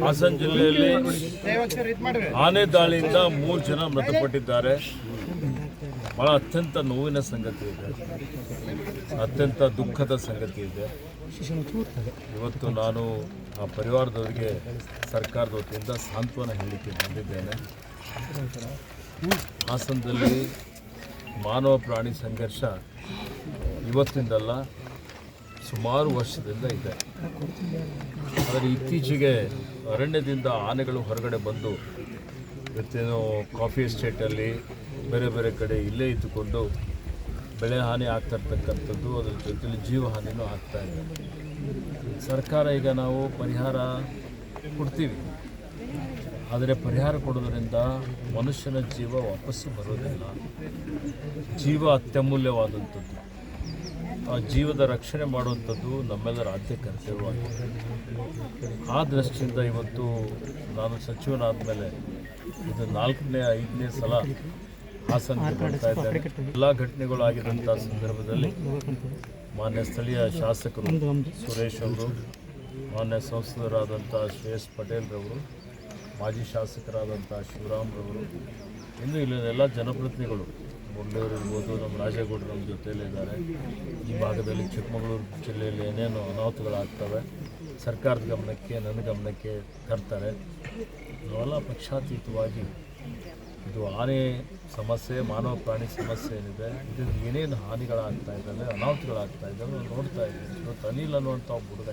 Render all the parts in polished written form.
ಹಾಸನ ಜಿಲ್ಲೆಯಲ್ಲಿ ಆನೆ ದಾಳಿಯಿಂದ 3 ಜನ ಮೃತಪಟ್ಟಿದ್ದಾರೆ. ಬಹಳ ಅತ್ಯಂತ ನೋವಿನ ಸಂಗತಿ ಇದೆ, ಅತ್ಯಂತ ದುಃಖದ ಸಂಗತಿ ಇದೆ. ಇವತ್ತು ನಾನು ಆ ಪರಿವಾರದವರಿಗೆ ಸರ್ಕಾರದ ವತಿಯಿಂದ ಸಾಂತ್ವನ ಹೇಳಲಿಕ್ಕೆ ಬಂದಿದ್ದೇನೆ. ಹಾಸನದಲ್ಲಿ ಮಾನವ ಪ್ರಾಣಿ ಸಂಘರ್ಷ ಇವತ್ತಿಂದಲ್ಲ, ಸುಮಾರು ವರ್ಷದಿಂದ ಇದೆ. ಆದರೆ ಇತ್ತೀಚೆಗೆ ಅರಣ್ಯದಿಂದ ಆನೆಗಳು ಹೊರಗಡೆ ಬಂದು ಇವತ್ತೇನೋ ಕಾಫಿ ಎಸ್ಟೇಟಲ್ಲಿ ಬೇರೆ ಬೇರೆ ಕಡೆ ಇಲ್ಲೇ ಇದ್ದುಕೊಂಡು ಬೆಳೆ ಹಾನಿ ಆಗ್ತಾಯಿರ್ತಕ್ಕಂಥದ್ದು, ಅದರ ಜೊತೆಲಿ ಜೀವ ಹಾನಿನೂ ಆಗ್ತಾಯಿದೆ. ಸರ್ಕಾರ ಈಗ ನಾವು ಪರಿಹಾರ ಕೊಡ್ತೀವಿ, ಆದರೆ ಪರಿಹಾರ ಕೊಡೋದ್ರಿಂದ ಮನುಷ್ಯನ ಜೀವ ವಾಪಸ್ಸು ಬರೋದಿಲ್ಲ. ಜೀವ ಅತ್ಯಮೂಲ್ಯವಾದಂಥದ್ದು. ಆ ಜೀವದ ರಕ್ಷಣೆ ಮಾಡುವಂಥದ್ದು ನಮ್ಮೆಲ್ಲರ ಆದ್ಯ ಕರ್ತವ್ಯವಾಗಿದೆ. ಆ ದೃಷ್ಟಿಯಿಂದ ಇವತ್ತು ನಾನು ಸಚಿವನಾದ ಮೇಲೆ ಇದು 4ನೇ 5ನೇ ಸಲ ಹಾಸನಕ್ಕೆ ಬರ್ತಾ ಇದ್ದೇನೆ. ಎಲ್ಲ ಘಟನೆಗಳಾಗಿದ್ದಂಥ ಸಂದರ್ಭದಲ್ಲಿ ಮಾನ್ಯ ಸ್ಥಳೀಯ ಶಾಸಕರು ಸುರೇಶ್ ಅವರು, ಮಾನ್ಯ ಸಂಸದರಾದಂಥ ಶ್ರೇಯಸ್ ಪಟೇಲ್ರವರು, ಮಾಜಿ ಶಾಸಕರಾದಂಥ ಶಿವರಾಮ್ರವರು, ಇನ್ನು ಇಲ್ಲಿನ ಎಲ್ಲ ಜನಪ್ರತಿನಿಧಿಗಳು, ಮುರಳಿಯವರು ಇರ್ಬೋದು, ನಮ್ಮ ರಾಜೇಗೌಡರು ನಮ್ಮ ಜೊತೆಯಲ್ಲಿದ್ದಾರೆ. ಈ ಭಾಗದಲ್ಲಿ ಚಿಕ್ಕಮಗಳೂರು ಜಿಲ್ಲೆಯಲ್ಲಿ ಏನೇನು ಅನಾಹುತಗಳಾಗ್ತವೆ ಸರ್ಕಾರದ ಗಮನಕ್ಕೆ, ನನ್ನ ಗಮನಕ್ಕೆ ತರ್ತಾರೆ. ನಾವೆಲ್ಲ ಪಕ್ಷಾತೀತವಾಗಿ ಇದು ಆನೆ ಸಮಸ್ಯೆ, ಮಾನವ ಪ್ರಾಣಿ ಸಮಸ್ಯೆ ಏನಿದೆ, ಇದರಿಂದ ಏನೇನು ಹಾನಿಗಳಾಗ್ತಾ ಇದ್ದಾವೆ, ಅನಾಹುತಗಳಾಗ್ತಾ ಇದ್ದಾವೆ ನೋಡ್ತಾ ಇದ್ದೀವಿ. ಇವತ್ತು ಅನಿಲ್ ಅನ್ನುವಂಥ ಒಬ್ಬ ಹುಡುಗ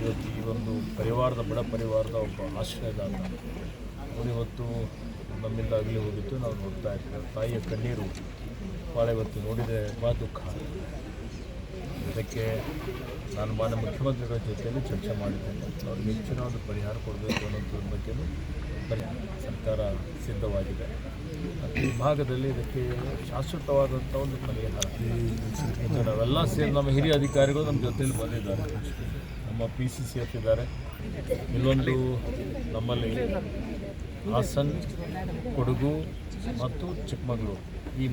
ಇವತ್ತು ಈ ಒಂದು ಪರಿವಾರದ ಬಡ ಪರಿವಾರದ ಒಬ್ಬ ಆಶ್ರಯದಾತ ಅವರು ಇವತ್ತು ನಮ್ಮಿಂದ ಆಗಲಿ ಹೋಗಿದ್ದು ನಾವು ನೋಡ್ತಾ ಇದ್ದೇವೆ. ತಾಯಿಯ ಕಣ್ಣೀರು ಭಾಳ ಇವತ್ತು ನೋಡಿದರೆ ಭಾಳ ದುಃಖ. ಇದಕ್ಕೆ ನಾನು ಮಾನ್ಯ ಮುಖ್ಯಮಂತ್ರಿಗಳ ಜೊತೆಯಲ್ಲಿ ಚರ್ಚೆ ಮಾಡಿದ್ದೇನೆ. ಅವ್ರಿಗೆ ಹೆಚ್ಚಿನ ಒಂದು ಪರಿಹಾರ ಕೊಡಬೇಕು ಅನ್ನೋದ್ರ ಬಗ್ಗೆಯೂ ಸರ್ಕಾರ ಸಿದ್ಧವಾಗಿದೆ. ಈ ಭಾಗದಲ್ಲಿ ಇದಕ್ಕೆ ಶಾಶ್ವತವಾದಂಥ ಒಂದು ಪರಿಹಾರ ನಾವೆಲ್ಲ ಸೇರಿ ನಮ್ಮ ಹಿರಿಯ ಅಧಿಕಾರಿಗಳು ನಮ್ಮ ಜೊತೆಯಲ್ಲಿ ಬಂದಿದ್ದಾರೆ. ನಮ್ಮ PCCF ಇದ್ದಾರೆ. ಇಲ್ಲೊಂದು ನಮ್ಮಲ್ಲಿ ಹಾಸನ, ಕೊಡಗು ಮತ್ತು ಚಿಕ್ಕಮಗಳೂರು, ಈ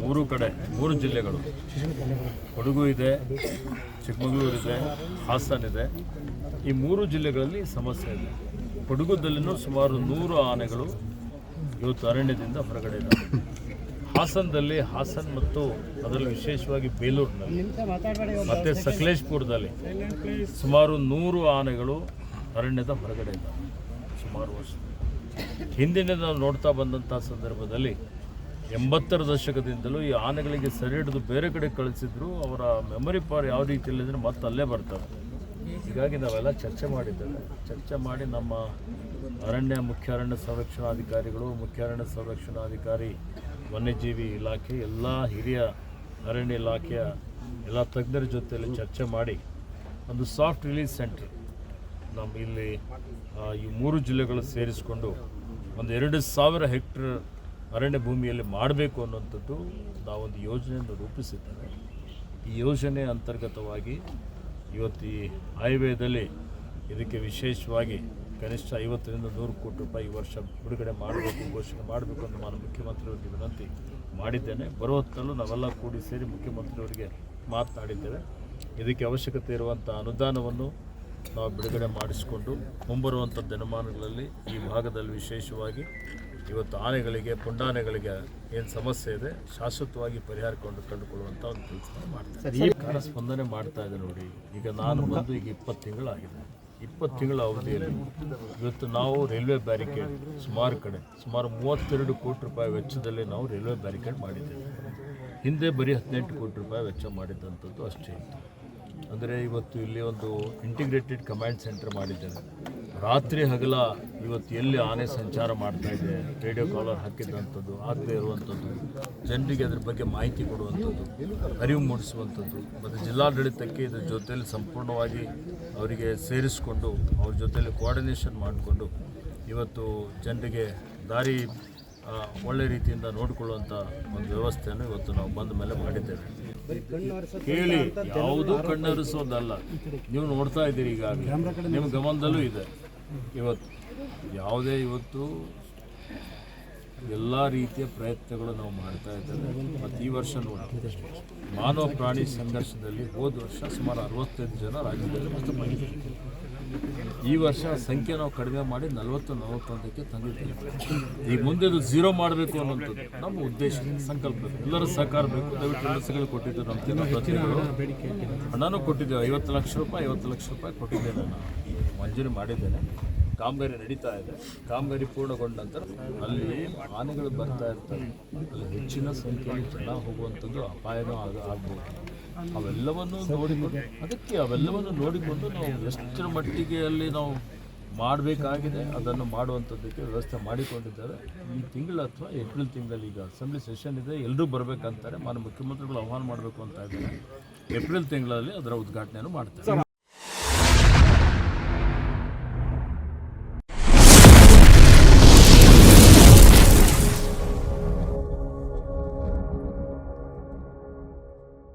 ಮೂರು ಕಡೆ 3 ಜಿಲ್ಲೆಗಳು, ಕೊಡಗು ಇದೆ, ಚಿಕ್ಕಮಗಳೂರು ಇದೆ, ಹಾಸನ ಇದೆ. ಈ 3 ಜಿಲ್ಲೆಗಳಲ್ಲಿ ಸಮಸ್ಯೆ ಇದೆ. ಕೊಡಗುದಲ್ಲಿನೂ ಸುಮಾರು 100 ಆನೆಗಳು ಇವತ್ತು ಅರಣ್ಯದಿಂದ ಹೊರಗಡೆ ಇದ್ದಾವೆ. ಹಾಸನದಲ್ಲಿ, ಹಾಸನ ಮತ್ತು ಅದರಲ್ಲಿ ವಿಶೇಷವಾಗಿ ಬೇಲೂರಿನಲ್ಲಿ ಮತ್ತು ಸಕಲೇಶ್ಪುರದಲ್ಲಿ ಸುಮಾರು 100 ಆನೆಗಳು ಅರಣ್ಯದ ಹೊರಗಡೆ ಇದ್ದಾವೆ. ಸುಮಾರು ವರ್ಷ ಹಿಂದಿನ ನಾವು ನೋಡ್ತಾ ಬಂದಂಥ ಸಂದರ್ಭದಲ್ಲಿ 80ರ ದಶಕದಿಂದಲೂ ಈ ಆನೆಗಳಿಗೆ ಸರಿ ಹಿಡಿದು ಬೇರೆ ಕಡೆ ಕಳಿಸಿದ್ರು. ಅವರ ಮೆಮೊರಿ ಪವರ್ ಯಾವ ರೀತಿಯಲ್ಲಿದ್ದರೆ ಮತ್ತೆ ಅಲ್ಲೇ ಬರ್ತಾರೆ. ಹೀಗಾಗಿ ನಾವೆಲ್ಲ ಚರ್ಚೆ ಮಾಡಿದ್ದೇವೆ. ಚರ್ಚೆ ಮಾಡಿ ನಮ್ಮ ಮುಖ್ಯ ಅರಣ್ಯ ಸಂರಕ್ಷಣಾಧಿಕಾರಿಗಳು, ಮುಖ್ಯ ಅರಣ್ಯ ಸಂರಕ್ಷಣಾಧಿಕಾರಿ, ವನ್ಯಜೀವಿ ಇಲಾಖೆ, ಎಲ್ಲ ಹಿರಿಯ ಅರಣ್ಯ ಇಲಾಖೆಯ ಎಲ್ಲ ತಜ್ಞರ ಜೊತೆಯಲ್ಲಿ ಚರ್ಚೆ ಮಾಡಿ ಒಂದು ಸಾಫ್ಟ್ ರಿಲೀಸ್ ಸೆಂಟರ್ ನಮ್ಮ ಇಲ್ಲಿ ಈ 3 ಜಿಲ್ಲೆಗಳು ಸೇರಿಸಿಕೊಂಡು ಒಂದು 2000 ಹೆಕ್ಟೇರ್ ಅರಣ್ಯ ಭೂಮಿಯಲ್ಲಿ ಮಾಡಬೇಕು ಅನ್ನುವಂಥದ್ದು ನಾವೊಂದು ಯೋಜನೆಯನ್ನು ರೂಪಿಸಿದ್ದೇವೆ. ಈ ಯೋಜನೆ ಅಂತರ್ಗತವಾಗಿ ಇವತ್ತು ಈ ಹೈವೇದಲ್ಲಿ ಇದಕ್ಕೆ ವಿಶೇಷವಾಗಿ ಕನಿಷ್ಠ 50ರಿಂದ 100 ಕೋಟಿ ರೂಪಾಯಿ ಈ ವರ್ಷ ಬಿಡುಗಡೆ ಮಾಡಬೇಕು, ಘೋಷಣೆ ಮಾಡಬೇಕು ಅಂತ ನಾನು ಮುಖ್ಯಮಂತ್ರಿಯವರಿಗೆ ವಿನಂತಿ ಮಾಡಿದ್ದೇನೆ. ಬರೋ ಹೊತ್ತಲ್ಲೂ ನಾವೆಲ್ಲ ಕೂಡಿ ಸೇರಿ ಮುಖ್ಯಮಂತ್ರಿಯವರಿಗೆ ಮಾತನಾಡಿದ್ದೇವೆ. ಇದಕ್ಕೆ ಅವಶ್ಯಕತೆ ಇರುವಂಥ ಅನುದಾನವನ್ನು ನಾವು ಬಿಡುಗಡೆ ಮಾಡಿಸಿಕೊಂಡು ಮುಂಬರುವಂಥ ದಿನಮಾನಗಳಲ್ಲಿ ಈ ಭಾಗದಲ್ಲಿ ವಿಶೇಷವಾಗಿ ಇವತ್ತು ಆನೆಗಳಿಗೆ, ಪುಂಡಾನೆಗಳಿಗೆ ಏನು ಸಮಸ್ಯೆ ಇದೆ ಶಾಶ್ವತವಾಗಿ ಪರಿಹಾರ ಕಂಡುಕೊಳ್ಳುವಂಥ ಒಂದು ಕೆಲಸ ಮಾಡ್ತಾರೆ. ಸರ್ಕಾರ ಸ್ಪಂದನೆ ಮಾಡ್ತಾ ಇದೆ ನೋಡಿ. ಈಗ ನಾನು ಬಂದು ಈಗ 20 ತಿಂಗಳಾಗಿದೆ. 20 ತಿಂಗಳ ಅವಧಿಯಲ್ಲಿ ಇವತ್ತು ನಾವು ರೈಲ್ವೆ ಬ್ಯಾರಿಕೇಡ್ ಸುಮಾರು 32 ಕೋಟಿ ರೂಪಾಯಿ ವೆಚ್ಚದಲ್ಲಿ ನಾವು ರೈಲ್ವೆ ಬ್ಯಾರಿಕೇಡ್ ಮಾಡಿದ್ದೇವೆ. ಹಿಂದೆ ಬರೀ 18 ಕೋಟಿ ರೂಪಾಯಿ ವೆಚ್ಚ ಮಾಡಿದ್ದಂಥದ್ದು ಅಷ್ಟೇ ಇತ್ತು. ಅಂದರೆ ಇವತ್ತು ಇಲ್ಲಿ ಒಂದು ಇಂಟಿಗ್ರೇಟೆಡ್ ಕಮಾಂಡ್ ಸೆಂಟರ್ ಮಾಡಿದ್ದೇವೆ. ರಾತ್ರಿ ಹಗಲ ಇವತ್ತು ಎಲ್ಲಿ ಆನೆ ಸಂಚಾರ ಮಾಡ್ತಾ ಇದೆ, ರೇಡಿಯೋ ಕಾಲರ್ ಹಾಕಿದ್ದಂಥದ್ದು, ಆಗದೇ ಇರುವಂಥದ್ದು, ಜನರಿಗೆ ಅದ್ರ ಬಗ್ಗೆ ಮಾಹಿತಿ ಕೊಡುವಂಥದ್ದು, ಅರಿವು ಮೂಡಿಸುವಂಥದ್ದು, ಮತ್ತು ಜಿಲ್ಲಾಡಳಿತಕ್ಕೆ ಇದ್ರ ಜೊತೆಯಲ್ಲಿ ಸಂಪೂರ್ಣವಾಗಿ ಅವರಿಗೆ ಸೇರಿಸಿಕೊಂಡು ಅವ್ರ ಜೊತೆಯಲ್ಲಿ ಕೋಆರ್ಡಿನೇಷನ್ ಮಾಡಿಕೊಂಡು ಇವತ್ತು ಜನರಿಗೆ ದಾರಿ ಒಳ್ಳೆ ರೀತಿಯಿಂದ ನೋಡಿಕೊಳ್ಳುವಂಥ ಒಂದು ವ್ಯವಸ್ಥೆಯನ್ನು ಇವತ್ತು ನಾವು ಬಂದ ಮೇಲೆ ಮಾಡಿದ್ದೇವೆ. ಕೇಳಿ, ಯಾವುದೂ ಕಣ್ಣರಿಸೋದಲ್ಲ. ನೀವು ನೋಡ್ತಾ ಇದ್ದೀರಿ, ಈಗಾಗಲೇ ನಿಮ್ಮ ಗಮನದಲ್ಲೂ ಇದೆ. ಇವತ್ತು ಎಲ್ಲ ರೀತಿಯ ಪ್ರಯತ್ನಗಳು ನಾವು ಮಾಡ್ತಾ ಇದ್ದೇವೆ. ಮತ್ತು ಈ ವರ್ಷ ನೋಡಿ, ಮಾನವ ಪ್ರಾಣಿ ಸಂಘರ್ಷದಲ್ಲಿ ಹೋದ ವರ್ಷ ಸುಮಾರು 65 ಜನ ರಾಜ್ಯದಲ್ಲಿ ಮೃತಪಟ್ಟಿದ್ದಾರೆ. ಈ ವರ್ಷ ಸಂಖ್ಯೆ ನಾವು ಕಡಿಮೆ ಮಾಡಿ 40-41ಕ್ಕೆ ತಂದಿದ್ದೀವಿ. ಈಗ ಮುಂದೆ ಇದು 0 ಮಾಡಬೇಕು ಅನ್ನೋಂಥದ್ದು ನಮ್ಮ ಉದ್ದೇಶ, ಸಂಕಲ್ಪ. ಎಲ್ಲರೂ ಸಹಕಾರ ಬೇಕು. ದಯವಿಟ್ಟು ಕೆಲಸಗಳು ಕೊಟ್ಟಿದ್ದು ನಮ್ಮ ಪ್ರತಿನಿಧಿಗಳು ಹಣನೂ ಕೊಟ್ಟಿದ್ದೇವೆ. 50 ಲಕ್ಷ ರೂಪಾಯಿ ಕೊಟ್ಟಿದ್ದೇನೆ. ನಾನು ಮಂಜೂರಿ ಮಾಡಿದ್ದೇನೆ. ಕಾಮಗಾರಿ ನಡೀತಾ ಇದೆ. ಕಾಮಗಾರಿ ಪೂರ್ಣಗೊಂಡ ನಂತರ ಅಲ್ಲಿ ಆನೆಗಳು ಬರ್ತಾ ಇರ್ತವೆ. ಅಲ್ಲಿ ಹೆಚ್ಚಿನ ಸಂಖ್ಯೆಯಲ್ಲಿ ಜನ ಹೋಗುವಂಥದ್ದು ಅಪಾಯನೂ ಆಗ್ಬೋದು. ಅವೆಲ್ಲವನ್ನು ನೋಡಿಕೊಂಡು ನಾವು ಎಷ್ಟರ ಮಟ್ಟಿಗೆ ಅಲ್ಲಿ ನಾವು ಮಾಡಬೇಕಾಗಿದೆ ಅದನ್ನು ಮಾಡುವಂಥದ್ದಕ್ಕೆ ವ್ಯವಸ್ಥೆ ಮಾಡಿಕೊಂಡಿದ್ದಾರೆ. ಈ ತಿಂಗಳು ಅಥವಾ ಏಪ್ರಿಲ್ ತಿಂಗಳಲ್ಲಿ ಈಗ ಅಸೆಂಬ್ಲಿ ಸೆಷನ್ ಇದೆ, ಎಲ್ಲರೂ ಬರಬೇಕಂತಾರೆ. ಮಾನ್ಯ ಮುಖ್ಯಮಂತ್ರಿಗಳು ಆಹ್ವಾನ ಮಾಡಬೇಕು ಅಂತ ಇದ್ದಾರೆ. ಏಪ್ರಿಲ್ ತಿಂಗಳಲ್ಲಿ ಅದರ ಉದ್ಘಾಟನೆಯನ್ನು ಮಾಡ್ತಾರೆ.